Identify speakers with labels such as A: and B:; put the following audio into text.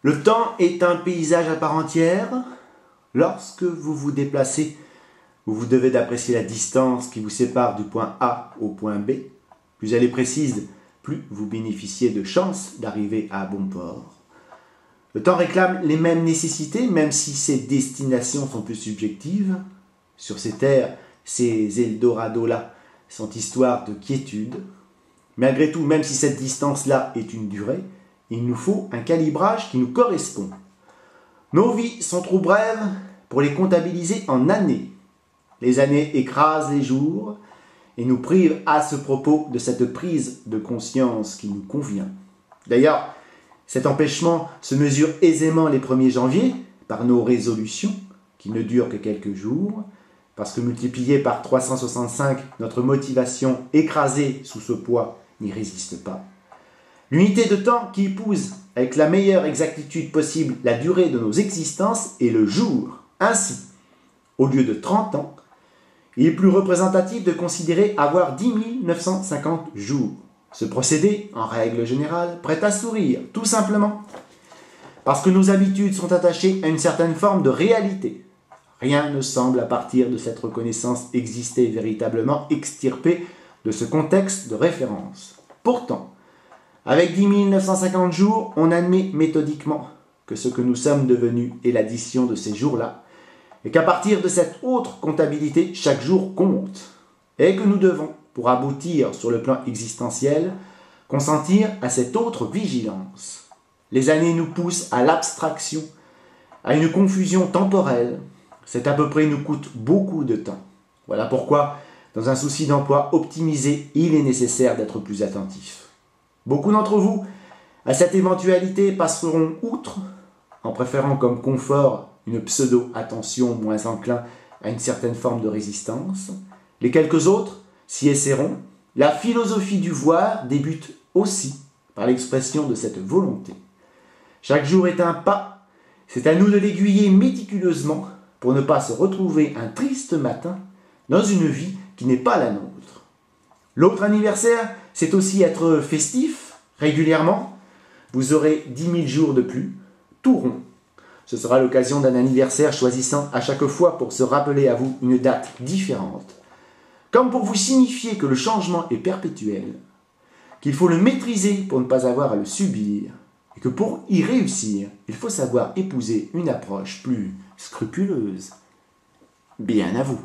A: Le temps est un paysage à part entière. Lorsque vous vous déplacez, vous devez d'apprécier la distance qui vous sépare du point A au point B. Plus elle est précise, plus vous bénéficiez de chances d'arriver à bon port. Le temps réclame les mêmes nécessités, même si ses destinations sont plus subjectives. Sur ces terres, ces Eldorados-là sont histoires de quiétude. Malgré tout, même si cette distance-là est une durée, il nous faut un calibrage qui nous correspond. Nos vies sont trop brèves pour les comptabiliser en années. Les années écrasent les jours et nous privent à ce propos de cette prise de conscience qui nous convient. D'ailleurs, cet empêchement se mesure aisément les 1er janvier par nos résolutions, qui ne durent que quelques jours, parce que multiplié par 365, notre motivation écrasée sous ce poids n'y résiste pas. L'unité de temps qui épouse avec la meilleure exactitude possible la durée de nos existences est le jour. Ainsi, au lieu de 30 ans, il est plus représentatif de considérer avoir 10 950 jours. Ce procédé, en règle générale, prête à sourire, tout simplement. Parce que nos habitudes sont attachées à une certaine forme de réalité. Rien ne semble, à partir de cette reconnaissance, exister véritablement extirpé de ce contexte de référence. Pourtant, avec 10 950 jours, on admet méthodiquement que ce que nous sommes devenus est l'addition de ces jours-là, et qu'à partir de cette autre comptabilité, chaque jour compte, et que nous devons, pour aboutir sur le plan existentiel, consentir à cette autre vigilance. Les années nous poussent à l'abstraction, à une confusion temporelle. Cet à peu près nous coûte beaucoup de temps. Voilà pourquoi, dans un souci d'emploi optimisé, il est nécessaire d'être plus attentif. Beaucoup d'entre vous, à cette éventualité, passeront outre, en préférant comme confort une pseudo-attention moins enclin à une certaine forme de résistance. Les quelques autres s'y essaieront. La philosophie du voir débute aussi par l'expression de cette volonté. Chaque jour est un pas, c'est à nous de l'aiguiller méticuleusement pour ne pas se retrouver un triste matin dans une vie qui n'est pas la nôtre. L'autre anniversaire, c'est aussi être festif régulièrement. Vous aurez 10 000 jours de plus, tout rond. Ce sera l'occasion d'un anniversaire choisissant à chaque fois pour se rappeler à vous une date différente. Comme pour vous signifier que le changement est perpétuel, qu'il faut le maîtriser pour ne pas avoir à le subir, et que pour y réussir, il faut savoir épouser une approche plus scrupuleuse. Bien à vous.